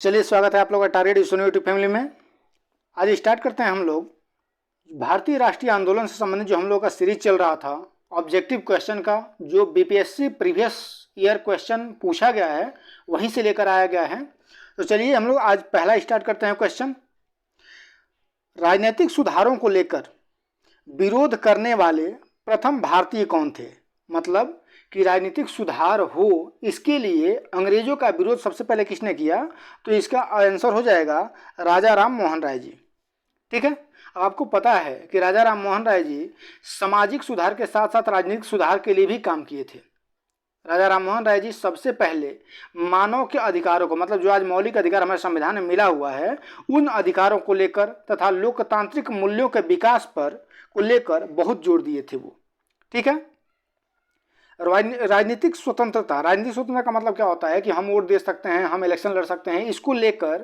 चलिए, स्वागत है आप लोग का टारगेट सोनी यूट्यूब फैमिली में। आज स्टार्ट करते हैं हम लोग भारतीय राष्ट्रीय आंदोलन से संबंधित जो हम लोग का सीरीज चल रहा था ऑब्जेक्टिव क्वेश्चन का, जो बीपीएससी प्रीवियस ईयर क्वेश्चन पूछा गया है वहीं से लेकर आया गया है। तो चलिए हम लोग आज पहला स्टार्ट करते हैं क्वेश्चन। राजनीतिक सुधारों को लेकर विरोध करने वाले प्रथम भारतीय कौन थे? मतलब कि राजनीतिक सुधार हो इसके लिए अंग्रेजों का विरोध सबसे पहले किसने किया? तो इसका आंसर हो जाएगा राजा राम मोहन राय जी। ठीक है, अब आपको पता है कि राजा राम मोहन राय जी सामाजिक सुधार के साथ साथ राजनीतिक सुधार के लिए भी काम किए थे। राजा राम मोहन राय जी सबसे पहले मानव के अधिकारों को, मतलब जो आज मौलिक अधिकार हमारे संविधान में मिला हुआ है, उन अधिकारों को लेकर तथा लोकतांत्रिक मूल्यों के विकास पर को लेकर बहुत जोर दिए थे वो। ठीक है, राजनीतिक स्वतंत्रता, राजनीतिक स्वतंत्रता का मतलब क्या होता है कि हम वोट दे सकते हैं, हम इलेक्शन लड़ सकते हैं। इसको लेकर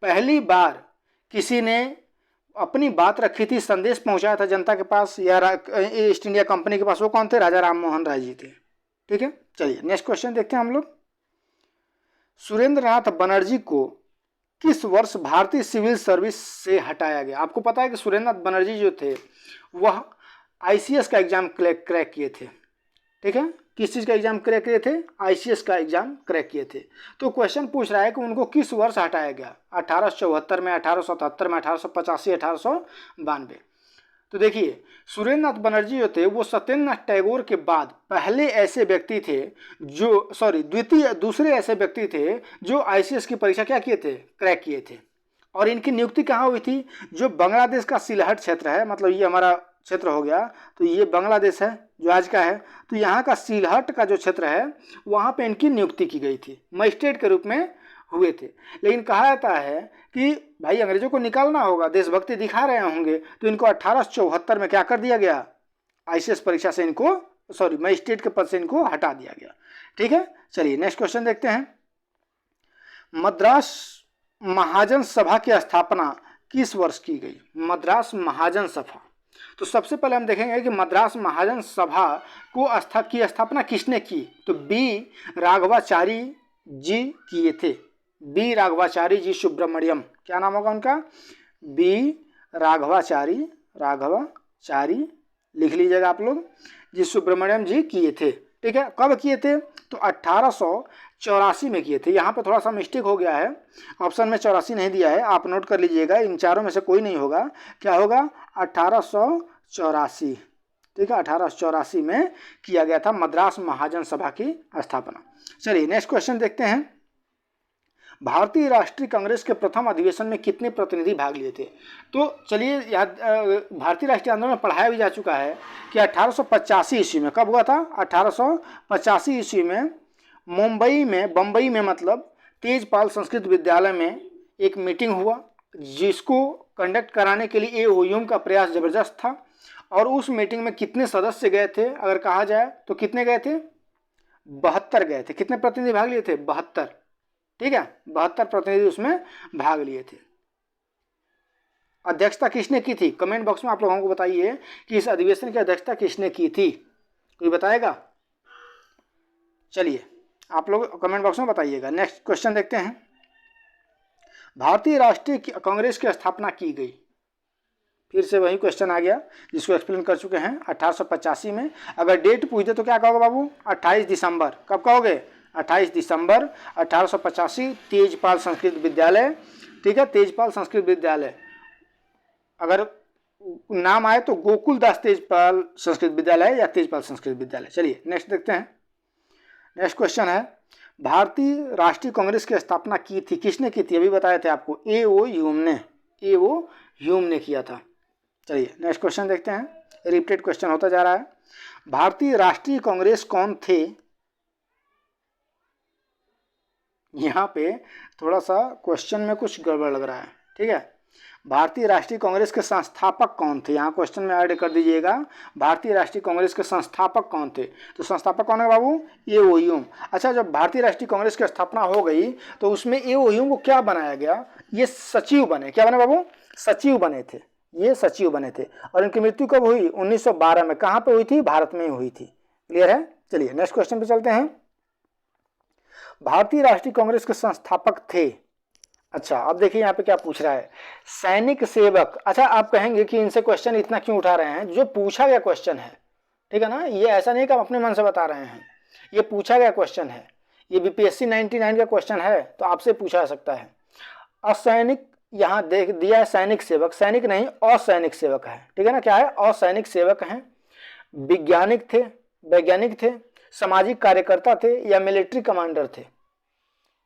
पहली बार किसी ने अपनी बात रखी थी, संदेश पहुंचाया था जनता के पास या ईस्ट इंडिया कंपनी के पास। वो कौन थे? राजा राम मोहन राय जी थे। ठीक है, चलिए नेक्स्ट क्वेश्चन देखते हैं हम लोग। सुरेंद्र नाथ बनर्जी को किस वर्ष भारतीय सिविल सर्विस से हटाया गया? आपको पता है कि सुरेंद्र नाथ बनर्जी जो थे वह आईसीएस का एग्जाम क्रैक किए थे। ठीक है, किस चीज़ का एग्जाम क्रैक किए थे? आईसीएस का एग्जाम क्रैक किए थे। तो क्वेश्चन पूछ रहा है कि उनको किस वर्ष हटाया गया? 1874 में, 1877 में, 1885, 1892। तो देखिए, सुरेंद्र नाथ बनर्जी जो थे वो सत्येंद्र नाथ टैगोर के बाद पहले ऐसे व्यक्ति थे जो दूसरे ऐसे व्यक्ति थे जो आईसीएस की परीक्षा क्या किए थे? क्रैक किए थे। और इनकी नियुक्ति कहाँ हुई थी? जो बांग्लादेश का सिलहट क्षेत्र है, मतलब ये हमारा क्षेत्र हो गया, तो ये बांग्लादेश है जो आज का है, तो यहाँ का सिलहट का जो क्षेत्र है वहाँ पे इनकी नियुक्ति की गई थी, मजिस्ट्रेट के रूप में हुए थे। लेकिन कहा जाता है कि भाई अंग्रेजों को निकालना होगा, देशभक्ति दिखा रहे होंगे, तो इनको 1874 में क्या कर दिया गया? आईसीएस परीक्षा से इनको मजिस्ट्रेट के पद से इनको हटा दिया गया। ठीक है, चलिए नेक्स्ट क्वेश्चन देखते हैं। मद्रास महाजन सभा की स्थापना किस वर्ष की गई? मद्रास महाजन सभा, तो सबसे पहले हम देखेंगे कि मद्रास महाजन सभा की स्थापना किसने की? तो बी राघवाचारी जी किए थे। बी राघवाचारी जी सुब्रमण्यम, क्या नाम होगा उनका? बी राघवाचारी लिख लीजिएगा आप लोग जी, सुब्रमण्यम जी किए थे। ठीक है, कब किए थे? तो 1884 में किए थे। यहाँ पे थोड़ा सा मिस्टेक हो गया है, ऑप्शन में 84 नहीं दिया है, आप नोट कर लीजिएगा, इन चारों में से कोई नहीं होगा। क्या होगा? 1884। ठीक है, 1884 में किया गया था मद्रास महाजन सभा की स्थापना। चलिए नेक्स्ट क्वेश्चन देखते हैं। भारतीय राष्ट्रीय कांग्रेस के प्रथम अधिवेशन में कितने प्रतिनिधि भाग लिए थे? तो चलिए याद, भारतीय राष्ट्रीय आंदोलन में पढ़ाया भी जा चुका है कि 1885 ईस्वी में, कब हुआ था? 1885 ईस्वी में बम्बई में मतलब तेजपाल संस्कृत विद्यालय में एक मीटिंग हुआ, जिसको कंडक्ट कराने के लिए एओयू का प्रयास जबरदस्त था। और उस मीटिंग में कितने सदस्य गए थे अगर कहा जाए तो कितने गए थे? 72 गए थे। कितने प्रतिनिधि भाग लिए थे? 72। ठीक है, 72 प्रतिनिधि उसमें भाग लिए थे। अध्यक्षता किसने की थी? कमेंट बॉक्स में आप लोगों को बताइए कि इस अधिवेशन की अध्यक्षता किसने की थी, कोई बताएगा? चलिए आप लोग कमेंट बॉक्स में बताइएगा। नेक्स्ट क्वेश्चन देखते हैं। भारतीय राष्ट्रीय कांग्रेस की स्थापना की गई, फिर से वही क्वेश्चन आ गया जिसको एक्सप्लेन कर चुके हैं। 1885 में। अगर डेट पूछ दे तो क्या कहोगे बाबू? 28 दिसंबर। कब कहोगे? 28 दिसंबर 1885, तेजपाल संस्कृत विद्यालय। ठीक है, तेजपाल संस्कृत विद्यालय। अगर नाम आए तो गोकुलदास तेजपाल संस्कृत विद्यालय या तेजपाल संस्कृत विद्यालय। चलिए नेक्स्ट देखते हैं। नेक्स्ट क्वेश्चन है, भारतीय राष्ट्रीय कांग्रेस की स्थापना की थी, किसने की थी? अभी बताए थे आपको, एओ ह्यूम ने किया था। चलिए नेक्स्ट क्वेश्चन देखते हैं, रिपीटेड क्वेश्चन होता जा रहा है। भारतीय राष्ट्रीय कांग्रेस कौन थे? यहाँ पे थोड़ा सा क्वेश्चन में कुछ गड़बड़ लग रहा है। ठीक है, भारतीय राष्ट्रीय कांग्रेस के संस्थापक कौन थे? यहाँ क्वेश्चन में ऐड कर दीजिएगा, भारतीय राष्ट्रीय कांग्रेस के संस्थापक कौन थे? तो संस्थापक कौन है बाबू? एओयू। अच्छा, जब भारतीय राष्ट्रीय कांग्रेस की स्थापना हो गई तो उसमें एओयू को क्या बनाया गया? ये सचिव बने। क्या बने बाबू? सचिव बने थे, ये सचिव बने थे। और इनकी मृत्यु कब हुई? 1912 में। कहाँ पे हुई थी? भारत में ही हुई थी। क्लियर है? चलिए नेक्स्ट क्वेश्चन पे चलते हैं। भारतीय राष्ट्रीय कांग्रेस के संस्थापक थे अच्छा, अब देखिए यहाँ पे क्या पूछ रहा है, सैनिक सेवक। अच्छा, आप कहेंगे कि इनसे क्वेश्चन इतना क्यों उठा रहे हैं, जो पूछा गया क्वेश्चन है, ठीक है ना, ये ऐसा नहीं कि हम अपने मन से बता रहे हैं, ये पूछा गया क्वेश्चन है, ये बीपीएससी 99 का क्वेश्चन है, तो आपसे पूछा जा सकता है। असैनिक यहाँ देख दिया है, सैनिक सेवक, सैनिक नहीं असैनिक सेवक है, ठीक है ना, क्या है, असैनिक सेवक हैं, वैज्ञानिक थे, सामाजिक कार्यकर्ता थे, या मिलिट्री कमांडर थे,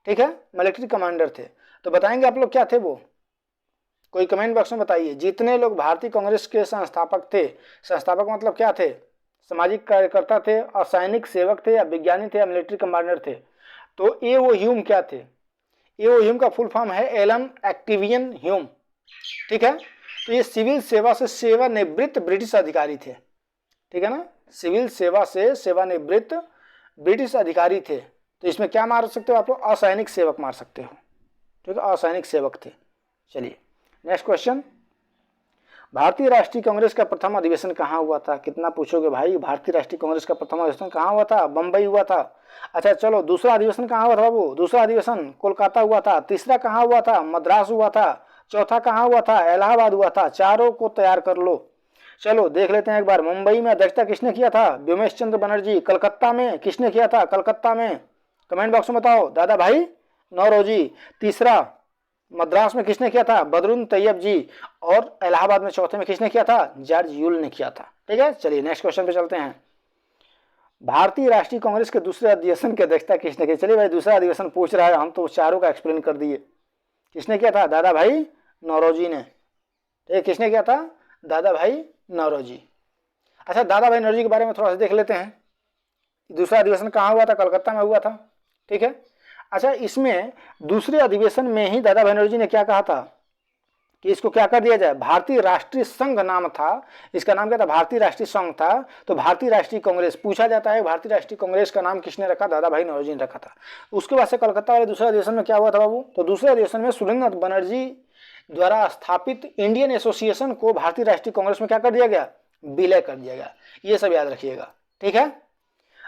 ठीक है, मिलिट्री कमांडर थे। तो बताएंगे आप लोग क्या थे वो, कोई कमेंट बॉक्स में बताइए। जितने लोग भारतीय कांग्रेस के संस्थापक थे, संस्थापक मतलब क्या थे, सामाजिक कार्यकर्ता थे, असैनिक सेवक थे, या विज्ञानी थे, या मिलिट्री कमांडर थे। तो ए वो ह्यूम क्या थे, ए वो ह्यूम का फुल फॉर्म है एलन एक्टिवियन ह्यूम, ठीक है। तो ये सिविल सेवा से सेवानिवृत्त ब्रिटिश अधिकारी थे, ठीक है ना, सिविल सेवा से सेवानिवृत्त ब्रिटिश अधिकारी थे। तो इसमें क्या मार सकते हो आप लोग, असैनिक सेवक मार सकते हो, ठीक है, असैनिक सेवक थे। चलिए नेक्स्ट क्वेश्चन, भारतीय राष्ट्रीय कांग्रेस का प्रथम अधिवेशन कहाँ हुआ था। कितना पूछोगे भाई, भारतीय राष्ट्रीय कांग्रेस का प्रथम अधिवेशन कहाँ हुआ था, बंबई हुआ था। अच्छा चलो, दूसरा अधिवेशन कहाँ हुआ था बाबू, दूसरा अधिवेशन कोलकाता हुआ था। तीसरा कहाँ हुआ था, मद्रास हुआ था। चौथा कहाँ हुआ था, इलाहाबाद हुआ था। चारों को तैयार कर लो। चलो देख लेते हैं एक बार, मुंबई में अध्यक्षता किसने किया था, व्योमेश चंद्र बनर्जी। कलकत्ता में किसने किया था, कलकत्ता में, कमेंट बॉक्स में बताओ, दादा भाई नौरोजी। तीसरा मद्रास में किसने किया था, बदरुन तैयब जी। और इलाहाबाद में चौथे में किसने किया था, जॉर्ज यूल ने किया था, ठीक है। चलिए नेक्स्ट क्वेश्चन पे चलते हैं, भारतीय राष्ट्रीय कांग्रेस के दूसरे अधिवेशन की अध्यक्षता किसने की। चलिए भाई, दूसरा अधिवेशन पूछ रहा है, हम तो चारों का एक्सप्लेन कर दिए। किसने किया था, दादा भाई नौरोजी ने, ठीक, किसने किया था, दादा भाई नौरोजी। अच्छा, दादा भाई नौरोजी के बारे में थोड़ा सा देख लेते हैं। दूसरा अधिवेशन कहाँ हुआ था, कलकत्ता में हुआ था, ठीक है। अच्छा, इसमें दूसरे अधिवेशन में ही दादा भाई नौरोजी ने क्या कहा था कि इसको क्या कर दिया जाए, भारतीय राष्ट्रीय संघ नाम था, इसका नाम क्या था, भारतीय राष्ट्रीय संघ था। तो भारतीय राष्ट्रीय कांग्रेस पूछा जाता है, भारतीय राष्ट्रीय कांग्रेस का नाम किसने रखा, दादा भाई नौरोजी ने रखा था। उसके बाद से कलकत्ता वाले दूसरे अधिवेशन में क्या हुआ था बाबू, तो दूसरे अधिवेशन में सुरेंद्र बनर्जी द्वारा स्थापित इंडियन एसोसिएशन को भारतीय राष्ट्रीय कांग्रेस में क्या कर दिया गया, विलय कर दिया गया। ये सब याद रखिएगा, ठीक है।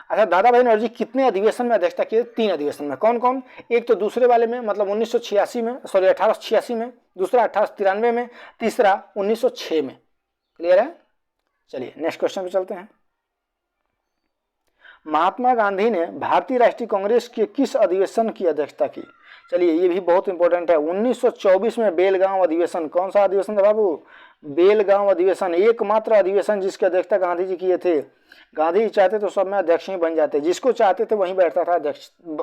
अच्छा, दादा भाई नौरोजी कितने अधिवेशन में अध्यक्षता किए, 3 अधिवेशन में। कौन कौन, एक तो दूसरे वाले में मतलब 1986 में, सॉरी 1886 में, दूसरा 1893 में, तीसरा 1906 में। क्लियर है। चलिए नेक्स्ट क्वेश्चन पे चलते हैं, महात्मा गांधी ने भारतीय राष्ट्रीय कांग्रेस के किस अधिवेशन की अध्यक्षता की। चलिए ये भी बहुत इंपॉर्टेंट है, 1924 में बेलगांव अधिवेशन। कौन सा अधिवेशन था बाबू, बेलगांव अधिवेशन, एकमात्र अधिवेशन जिसकी अध्यक्षता गांधी जी किए थे। गांधी जी चाहते तो सब में अध्यक्ष ही बन जाते, जिसको चाहते थे वहीं बैठता था,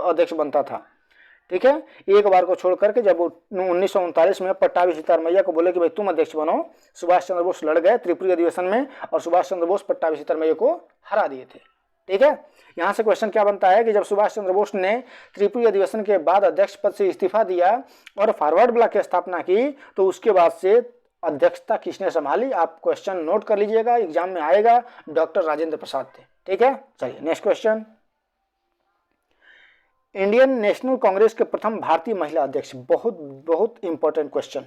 अध्यक्ष बनता था, ठीक है। एक बार को छोड़ करके जब 1939 में पट्टाभी सीतारमैया को बोले कि भाई तुम अध्यक्ष बनो, सुभाष चंद्र बोस लड़ गए त्रिपुरी अधिवेशन में और सुभाष चंद्र बोस पट्टाभी सीतारमैया को हरा दिए थे, ठीक है। यहां से क्वेश्चन क्या बनता है कि जब सुभाष चंद्र बोस ने त्रिपुरी अधिवेशन के बाद अध्यक्ष पद से इस्तीफा दिया और फॉरवर्ड ब्लॉक की स्थापना की, तो उसके बाद से अध्यक्षता किसने संभाली। आप क्वेश्चन नोट कर लीजिएगा, एग्जाम में आएगा, डॉक्टर राजेंद्र प्रसाद थे, ठीक है। चलिए next question, Indian national Congress के प्रथम भारतीय महिला अध्यक्ष। बहुत बहुत इंपॉर्टेंट क्वेश्चन,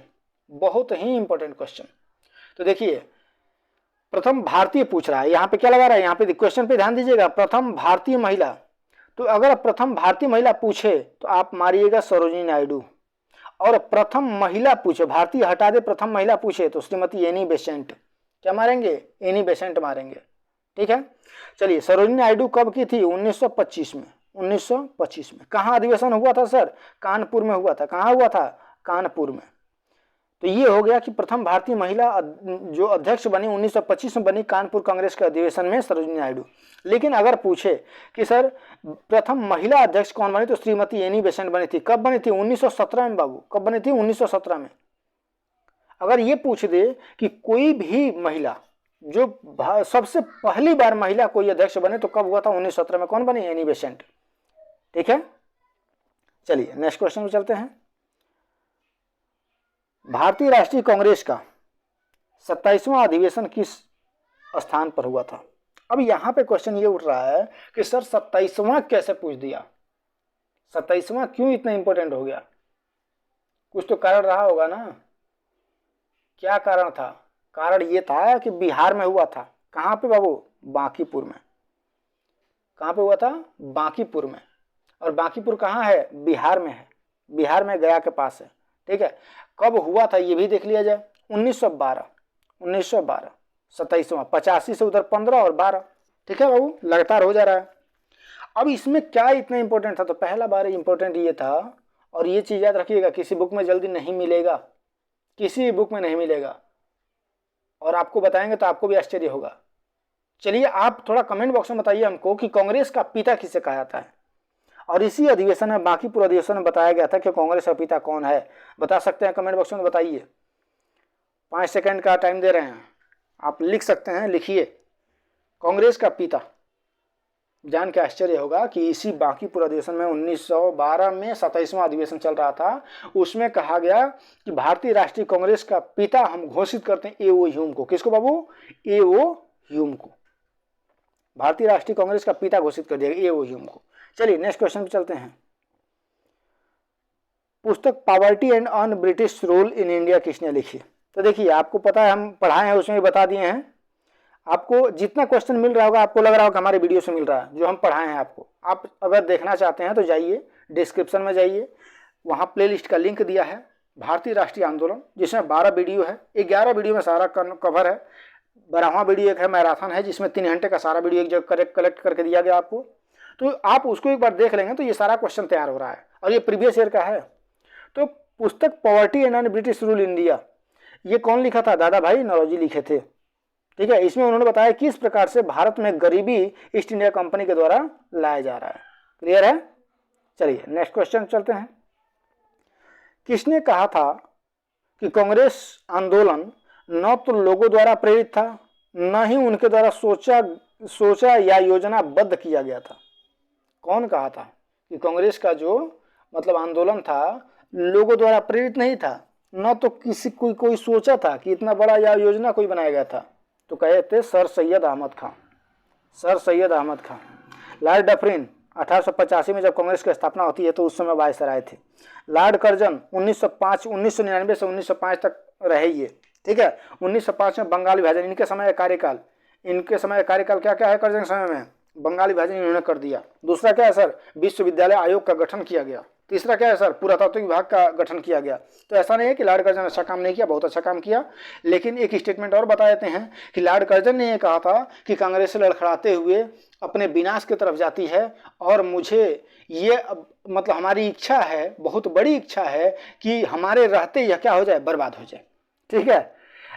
बहुत ही इंपॉर्टेंट क्वेश्चन। तो देखिए प्रथम भारतीय पूछ रहा है, यहाँ पे क्या लगा रहा है, यहाँ पे क्वेश्चन पे ध्यान दीजिएगा, प्रथम भारतीय महिला। तो अगर प्रथम भारतीय महिला पूछे तो आप मारिएगा सरोजिनी नायडू, और प्रथम महिला पूछे, भारतीय हटा दे, प्रथम महिला पूछे तो श्रीमती एनी बेसेंट। क्या मारेंगे, एनी बेसेंट मारेंगे, ठीक है। चलिए सरोजिनी नायडू कब की थी, 1925 में, 1925 में। कहाँ अधिवेशन हुआ था सर, कानपुर में हुआ था। कहाँ हुआ था, कानपुर में। तो ये हो गया कि प्रथम भारतीय महिला जो अध्यक्ष बनी 1925 में बनी कानपुर कांग्रेस के अधिवेशन में सरोजिनी नायडू। लेकिन अगर पूछे कि सर प्रथम महिला अध्यक्ष कौन बनी, तो श्रीमती एनी बेसेंट बनी थी। कब बनी थी, 1917 में बाबू। कब बनी थी, 1917 में। अगर ये पूछ दे कि कोई भी महिला जो सबसे पहली बार महिला कोई अध्यक्ष बने तो कब हुआ था, 1917 में। कौन बनी, एनी बेसेंट, ठीक है। चलिए नेक्स्ट क्वेश्चन में चलते हैं, भारतीय राष्ट्रीय कांग्रेस का 27वां अधिवेशन किस स्थान पर हुआ था। अब यहां पे क्वेश्चन ये उठ रहा है कि सर 27वां कैसे पूछ दिया, 27वां क्यों इतना इंपॉर्टेंट हो गया। कुछ तो कारण रहा होगा ना। क्या कारण था, कारण ये था कि बिहार में हुआ था। कहां पे बाबू, बांकीपुर में। कहां पे हुआ था, बांकीपुर में। और बांकीपुर कहां है, बिहार में है, बिहार में गया के पास है, ठीक है, कब हुआ था ये भी देख लिया जाए। 1912 27वां, 85 से उधर 15 और 12, ठीक है बाबू, लगातार हो जा रहा है। अब इसमें क्या इतना इंपॉर्टेंट था, तो पहला बार इंपॉर्टेंट ये था, और ये चीज याद रखिएगा किसी बुक में जल्दी नहीं मिलेगा, किसी बुक में नहीं मिलेगा, और आपको बताएंगे तो आपको भी आश्चर्य होगा। चलिए आप थोड़ा कमेंट बॉक्स में बताइए हमको कि कांग्रेस का पिता किसे कहा जाता है। और इसी अधिवेशन में, बाकी पूरा अधिवेशन में बताया गया था कि कांग्रेस का पिता कौन है। बता सकते हैं कमेंट बॉक्स में, बताइए। 5 सेकंड का टाइम दे रहे हैं, आप लिख सकते हैं, लिखिए कांग्रेस का पिता। जान के आश्चर्य होगा कि इसी बांकीपुर अधिवेशन में 1912 में 27वां अधिवेशन चल रहा था, उसमें कहा गया कि भारतीय राष्ट्रीय कांग्रेस का पिता हम घोषित करते हैं ए.ओ. ह्यूम को। किसको बाबू? ए.ओ. ह्यूम को। भारतीय राष्ट्रीय कांग्रेस का पिता घोषित कर दिया ए.ओ. ह्यूम को। चलिए नेक्स्ट क्वेश्चन पे चलते हैं। पुस्तक poverty and un British rule in India किसने लिखी? तो देखिए आपको पता है, हम पढ़ाए हैं, उसमें भी बता दिए हैं। आपको जितना क्वेश्चन मिल रहा होगा, आपको लग रहा होगा हमारे वीडियो से मिल रहा है, जो हम पढ़ाए हैं आपको। आप अगर देखना चाहते हैं तो जाइए डिस्क्रिप्शन में जाइए, वहाँ प्लेलिस्ट का लिंक दिया है, भारतीय राष्ट्रीय आंदोलन, जिसमें 12 वीडियो है। 11 वीडियो में सारा कवर है। 12वां वीडियो एक है मैराथन है, जिसमें 3 घंटे का सारा वीडियो एक जगह कलेक्ट करके दिया गया आपको। तो आप उसको एक बार देख लेंगे तो ये सारा क्वेश्चन तैयार हो रहा है, और ये प्रीवियस ईयर का है। तो पुस्तक poverty and British rule India, ये कौन लिखा था? दादा भाई नौरोजी लिखे थे, ठीक है। इसमें उन्होंने बताया किस प्रकार से भारत में गरीबी ईस्ट इंडिया कंपनी के द्वारा लाया जा रहा है। क्लियर है? चलिए नेक्स्ट क्वेश्चन चलते हैं। किसने कहा था कि कांग्रेस आंदोलन न तो लोगों द्वारा प्रेरित था, न ही उनके द्वारा सोचा या योजनाबद्ध किया गया था? कौन कहा था कि कांग्रेस का जो मतलब आंदोलन था लोगों द्वारा प्रेरित नहीं था, न तो किसी कोई सोचा था कि इतना बड़ा या योजना कोई बनाया गया था? तो कहे थे sir Syed Ahmad Khan. Sir Syed Ahmad Khan. Lord Dufferin 1885 में जब कांग्रेस की स्थापना होती है तो उस समय वायसराय थे। लॉर्ड कर्जन 1999 से 1905 तक रहे ये, ठीक है। 1905 में बंगाल विभाजन, इनके समय कार्यकाल क्या क्या है कर्जन समय में? बंगाल विभाजन इन्होंने कर दिया। दूसरा क्या है सर? विश्वविद्यालय आयोग का गठन किया गया। तीसरा क्या है सर? पुरातत्व विभाग का गठन किया गया। तो ऐसा नहीं है कि लॉर्ड कर्जन अच्छा काम नहीं किया, बहुत अच्छा काम किया। लेकिन एक स्टेटमेंट और बता देते हैं कि लॉर्ड कर्जन ने यह कहा था कि कांग्रेस से लड़खड़ाते हुए अपने विनाश की तरफ जाती है, और मुझे ये मतलब हमारी इच्छा है, बहुत बड़ी इच्छा है कि हमारे रहते यह क्या हो जाए? बर्बाद हो जाए, ठीक है।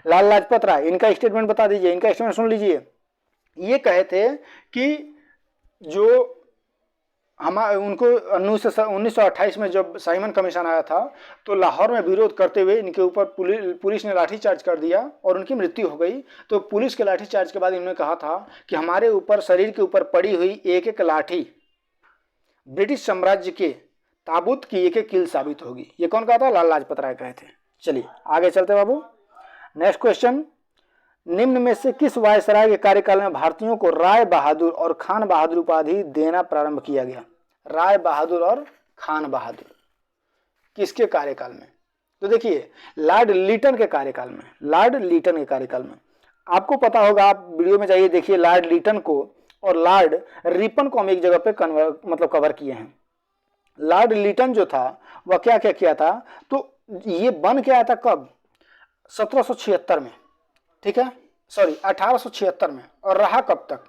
लाल लाजपत राय, इनका स्टेटमेंट बता दीजिए, इनका स्टेटमेंट सुन लीजिए। ये कहे थे कि जो उनको 1928 में जब साइमन कमीशन आया था तो लाहौर में विरोध करते हुए इनके ऊपर पुलिस ने लाठीचार्ज कर दिया और उनकी मृत्यु हो गई। तो पुलिस के लाठीचार्ज के बाद इन्होंने कहा था कि हमारे ऊपर, शरीर के ऊपर पड़ी हुई एक एक लाठी ब्रिटिश साम्राज्य के ताबूत की एक एक कील साबित होगी। ये कौन कहा था? लाल लाजपत राय कहे थे। चलिए आगे चलते बाबू। नेक्स्ट क्वेश्चन, निम्न में से किस वायसराय के कार्यकाल में भारतीयों को राय बहादुर और खान बहादुर उपाधि देना प्रारंभ किया गया? राय बहादुर और खान बहादुर किसके कार्यकाल में? तो देखिए लॉर्ड लीटन के कार्यकाल में। लॉर्ड लीटन के कार्यकाल में आपको पता होगा, आप वीडियो में जाइए देखिए, लॉर्ड लीटन को और लॉर्ड रिपन को हम एक जगह पे कवर किए हैं। लॉर्ड लीटन जो था वह क्या क्या किया था, तो ये बन के आया था कब? 1776 में, ठीक है, सॉरी 1876 में, और रहा कब तक?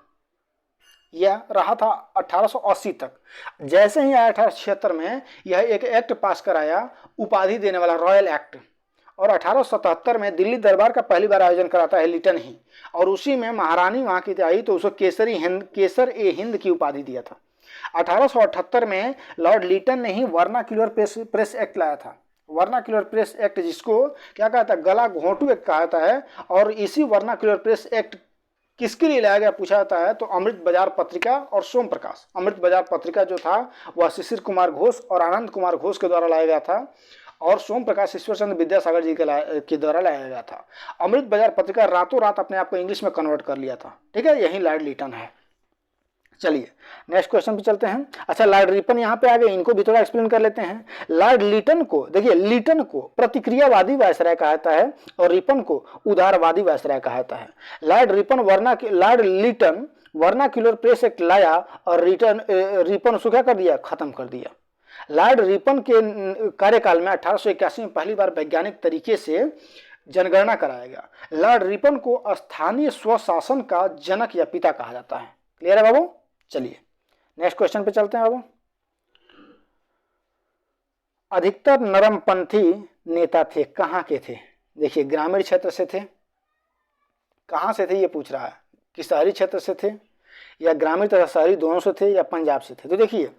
यह रहा था 1880 तक। जैसे ही आया 1876 में यह एक एक्ट पास कराया, उपाधि देने वाला रॉयल एक्ट, और 1877 में दिल्ली दरबार का पहली बार आयोजन कराता है लिटन ही, और उसी में महारानी वहां की आई तो उसको केसर ए हिंद की उपाधि दिया था। 1878 में लॉर्ड लिटन ने ही वर्नाक्यूलर प्रेस एक्ट लाया था। वर्नाक्यूलर प्रेस एक्ट, जिसको क्या कहता है? गला घोंटू एक्ट कहता है। और इसी वर्नाक्यूलर प्रेस एक्ट किसके लिए लाया गया पूछा जाता है, तो अमृत बाजार पत्रिका और सोम प्रकाश। अमृत बाजार पत्रिका जो था वह शिशिर कुमार घोष और आनंद कुमार घोष के द्वारा लाया गया था, और सोम प्रकाश ईश्वर चंद्र विद्यासागर जी के द्वारा लाया गया था। अमृत बाजार पत्रिका रातों रात अपने आप को इंग्लिश में कन्वर्ट कर लिया था, ठीक है। यही लॉर्ड लिटन है। चलिए नेक्स्ट क्वेश्चन पे चलते हैं। अच्छा, लॉर्ड रिपन यहाँ पे आ गए, इनको भी थोड़ा एक्सप्लेन कर लेते हैं। लॉर्ड लिटन को देखिए, लिटन को प्रतिक्रियावादी वायसराय कहा जाता है और रिपन को उदारवादी वायसराय कहा जाता है। Lord Lytton vernacular press act लाया और रिपन उसको क्या कर दिया? खत्म कर दिया। लॉर्ड रिपन के कार्यकाल में 1881 में पहली बार वैज्ञानिक तरीके से जनगणना कराया गया। लॉर्ड रिपन को स्थानीय स्वशासन का जनक या पिता कहा जाता है। क्लियर है बाबू? चलिए नेक्स्ट क्वेश्चन पे चलते हैं बाबू। अधिकतर नरमपंथी नेता थे, कहाँ के थे? देखिए ग्रामीण क्षेत्र से थे, कहाँ से थे ये पूछ रहा है, कि शहरी क्षेत्र से थे या ग्रामीण तथा शहरी दोनों से थे या पंजाब से थे। तो देखिए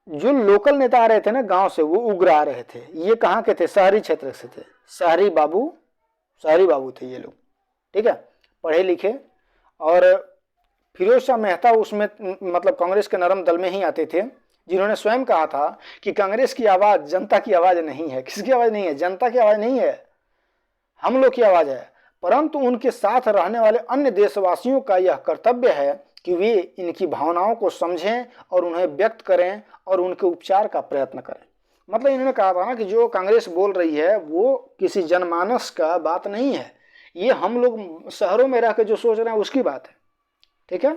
जो लोकल नेता आ रहे थे ना गांव से, वो उग्र आ रहे थे, ये कहाँ के थे? शहरी क्षेत्र से थे, शहरी बाबू थे ये लोग, ठीक है, पढ़े लिखे। और फिरोज शाह मेहता उसमें मतलब कांग्रेस के नरम दल में ही आते थे, जिन्होंने स्वयं कहा था कि कांग्रेस की आवाज़ जनता की आवाज़ नहीं है। किसकी आवाज़ नहीं है? जनता की आवाज़ नहीं है, हम लोग की आवाज़ है। परंतु उनके साथ रहने वाले अन्य देशवासियों का यह कर्तव्य है कि वे इनकी भावनाओं को समझें और उन्हें व्यक्त करें और उनके उपचार का प्रयत्न करें। मतलब इन्होंने कहा था ना कि जो कांग्रेस बोल रही है वो किसी जनमानस का बात नहीं है, ये हम लोग शहरों में रह के जो सोच रहे हैं उसकी बात है, ठीक है।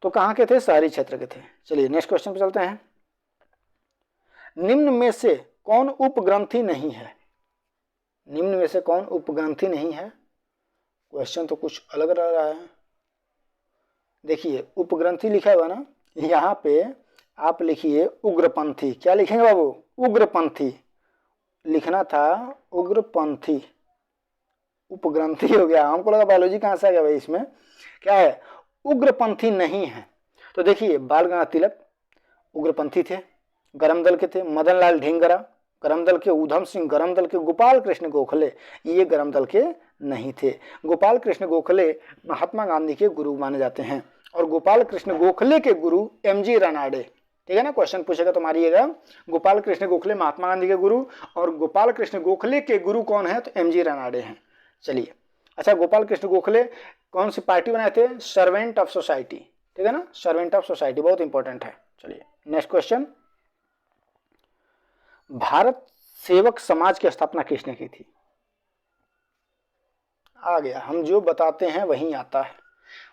तो कहाँ के थे? शहरी क्षेत्र के थे। चलिए नेक्स्ट क्वेश्चन पे चलते हैं। निम्न में से कौन उपग्रंथि नहीं है? निम्न में से कौन उपग्रंथि नहीं है? क्वेश्चन तो कुछ अलग लग रहा है। देखिए उपग्रंथि लिखा हुआ ना, यहाँ पे आप लिखिए उग्रपंथी। क्या लिखेंगे बाबू? उग्रपंथी लिखना था, उग्रपंथी। उपग्रंथि हो गया, हमको लगा बायोलॉजी कहाँ से आ गया भाई, इसमें क्या है? उग्रपंथी नहीं है। तो देखिए बाल गंगाधर तिलक उग्रपंथी थे, गरम दल के थे। मदन लाल ढींगरा गरम दल के। ऊधम सिंह गरम दल के। गोपाल कृष्ण गोखले ये गरम दल के नहीं थे। गोपाल कृष्ण गोखले महात्मा गांधी के गुरु माने जाते हैं, और गोपाल कृष्ण गोखले के गुरु एमजी रानाडे, ठीक है ना। क्वेश्चन पूछेगा तो मारिएगा, गोपाल कृष्ण गोखले महात्मा गांधी के गुरु, और गोपाल कृष्ण गोखले के गुरु कौन है? तो एमजी रानाडे हैं। चलिए अच्छा, गोपाल कृष्ण गोखले कौन सी पार्टी बनाए थे? सर्वेंट ऑफ सोसाइटी, ठीक है ना, सर्वेंट ऑफ सोसाइटी, बहुत इंपॉर्टेंट है। चलिए नेक्स्ट क्वेश्चन। भारत सेवक समाज की स्थापना किसने की थी? आ गया, हम जो बताते हैं वही आता है।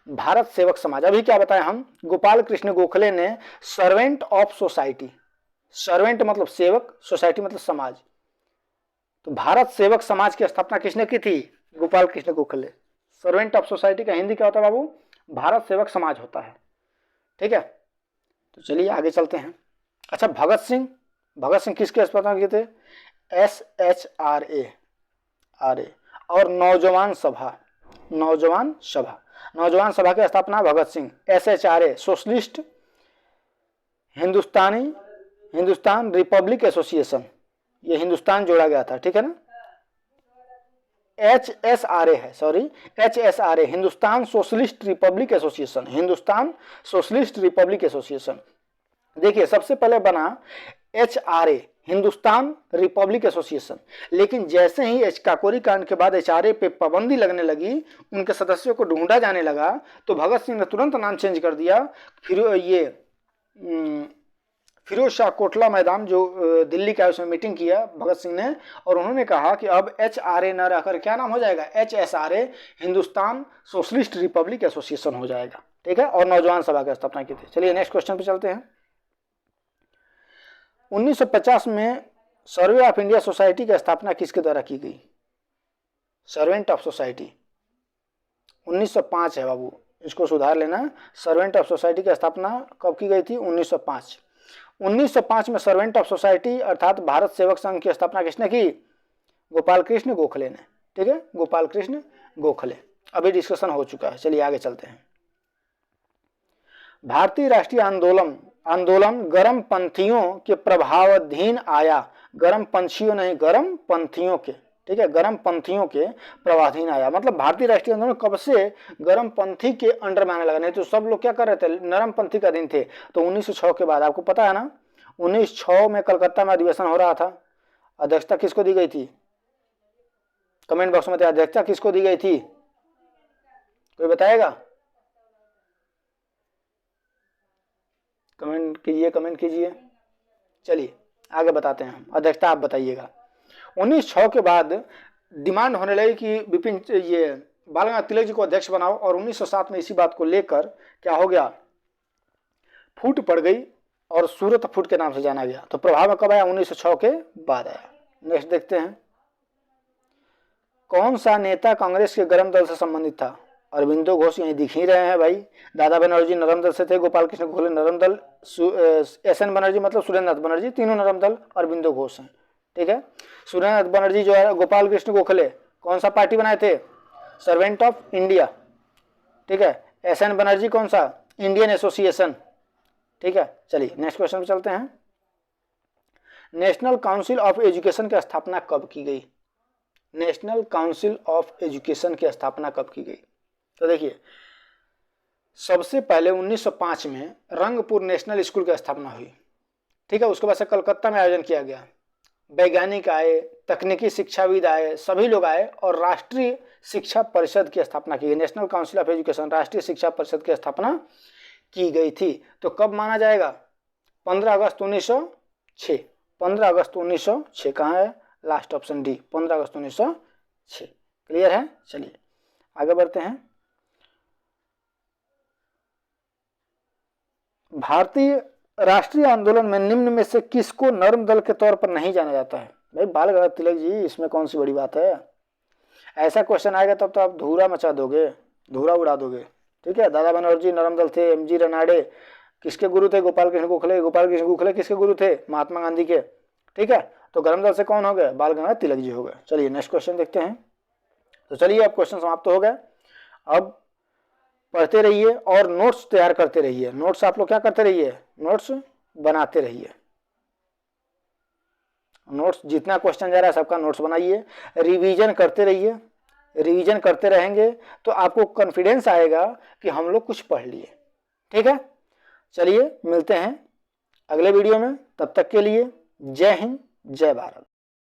भारत सेवक समाज, अभी क्या बताया हम? गोपाल कृष्ण गोखले ने सर्वेंट ऑफ सोसाइटी, सर्वेंट मतलब सेवक, सोसाइटी मतलब समाज, तो भारत सेवक समाज की स्थापना किसने की थी? Gopal Krishna Gokhale. Servant of society का हिंदी क्या होता है बाबू? भारत सेवक समाज होता है, ठीक है। तो चलिए आगे चलते हैं। अच्छा भगत सिंह, भगत सिंह किसके स्थापना किए थे? SHRA और नौजवान सभा, नौजवान सभा की स्थापना Bhagat Singh. SHRA Socialist Hindustan Republic Association, ये हिंदुस्तान जोड़ा गया था, ठीक है ना। HSRA है, sorry HSRA Hindustan socialist Republic association, Hindustan socialist Republic association. देखिए सबसे पहले बना HRA हिंदुस्तान रिपब्लिक एसोसिएशन, लेकिन जैसे ही काकोरी कांड के बाद HRA पे पाबंदी लगने लगी, उनके सदस्यों को ढूंढा जाने लगा, तो भगत सिंह ने तुरंत नाम चेंज कर दिया। फिर ये फिरोज शाह कोटला मैदान जो दिल्ली का, उसमें मीटिंग किया भगत सिंह ने, और उन्होंने कहा कि अब HRA न रहकर क्या नाम हो जाएगा? HSRA Hindustan socialist Republic association हो जाएगा, ठीक है। और नौजवान सभा की स्थापना की थी। चलिए नेक्स्ट क्वेश्चन पे चलते हैं। 1950 में सर्वे ऑफ इंडिया सोसाइटी की स्थापना किसके द्वारा की गई? सर्वेंट ऑफ सोसाइटी 1905 है बाबू, इसको सुधार लेना। सर्वेंट ऑफ सोसाइटी की स्थापना कब की गई थी? 1905। 1905 में सर्वेंट ऑफ सोसाइटी अर्थात भारत सेवक संघ की स्थापना किसने की? गोपाल कृष्ण गोखले ने, ठीक है, गोपाल कृष्ण गोखले। अभी डिस्कशन हो चुका है। चलिए आगे चलते हैं। भारतीय राष्ट्रीय आंदोलन गरम पंथियों के प्रभावाधीन आया। गरम पंथियों नहीं, गरम पंथियों के, ठीक है, गरम पंथियों के प्रभावाधीन आया। मतलब भारतीय राष्ट्रीय आंदोलन कब से गरम पंथी के अंडर में आने लगा? नहीं तो सब लोग क्या कर रहे थे? नरम पंथी का दिन थे। तो 1906 के बाद, आपको पता है ना, 1906 में कलकत्ता में अधिवेशन हो रहा था। अध्यक्षता किसको दी गई थी? कमेंट बॉक्स में अध्यक्षता किसको दी गई थी? कोई बताएगा? कमेंट कीजिए। चलिए आगे बताते हैं, अध्यक्षता आप बताइएगा। 1906 के बाद डिमांड होने लगी कि विपिन ये बाल गंगाधर तिलक जी को अध्यक्ष बनाओ, और 1907 में इसी बात को लेकर क्या हो गया? फूट पड़ गई, और सूरत फूट के नाम से जाना गया। तो प्रभाव में कब आया? 1906 के बाद आया। नेक्स्ट देखते हैं, कौन सा नेता कांग्रेस के गरम दल से संबंधित था? अरविंदो घोष यहीं दिख ही रहे हैं भाई। दादा बनर्जी नरम दल से थे, गोपाल कृष्ण गोखले नरम दल, एस.एन. बनर्जी मतलब सुरेंद्र नाथ बनर्जी, तीनों नरम दल, अरविंदो घोष हैं। ठीक है, सुरेंद्र नाथ बनर्जी जो है, गोपाल कृष्ण गोखले कौन सा पार्टी बनाए थे? Servant of India. ठीक है, एस.एन. बनर्जी कौन सा? Indian association. ठीक है, चलिए नेक्स्ट क्वेश्चन पे चलते हैं। नेशनल काउंसिल ऑफ एजुकेशन की स्थापना कब की गई? नेशनल काउंसिल ऑफ एजुकेशन की स्थापना कब की गई? तो देखिए, सबसे पहले 1905 में रंगपुर नेशनल स्कूल की स्थापना हुई। ठीक है, उसके बाद से कलकत्ता में आयोजन किया गया। वैज्ञानिक आए, तकनीकी शिक्षाविद आए, सभी लोग आए और राष्ट्रीय शिक्षा परिषद की स्थापना की गई। नेशनल काउंसिल ऑफ एजुकेशन, राष्ट्रीय शिक्षा परिषद की स्थापना की गई थी। तो कब माना जाएगा? 15 अगस्त 1906। 15 अगस्त 1906 कहाँ है? लास्ट ऑप्शन डी, 15 अगस्त 1906। क्लियर है? चलिए आगे बढ़ते हैं। भारतीय राष्ट्रीय आंदोलन में निम्न में से किसको नर्म दल के तौर पर नहीं जाना जाता है? भाई बाल गंगाधर तिलक जी, इसमें कौन सी बड़ी बात है? ऐसा क्वेश्चन आएगा तब तो आप धूरा मचा दोगे, धूरा उड़ा दोगे। ठीक है, दादा बनर्जी नरम दल थे, एम.जी. रनाडे किसके गुरु थे? गोपाल कृष्ण गोखले। गोपाल कृष्ण गोखले किसके गुरु थे? महात्मा गांधी के। ठीक है, तो गरम दल से कौन हो गए? बाल गंगाधर तिलक जी हो गए। चलिए नेक्स्ट क्वेश्चन देखते हैं। तो चलिए अब क्वेश्चन समाप्त हो गए। अब पढ़ते रहिए और नोट्स तैयार करते रहिए। नोट्स आप लोग क्या करते रहिए? नोट्स बनाते रहिए। नोट्स जितना क्वेश्चन जा रहा है सबका नोट्स बनाइए, रिवीजन करते रहिए। रिवीजन करते रहेंगे तो आपको कॉन्फिडेंस आएगा कि हम लोग कुछ पढ़ लिए। ठीक है, चलिए मिलते हैं अगले वीडियो में। तब तक के लिए जय हिंद, जय भारत।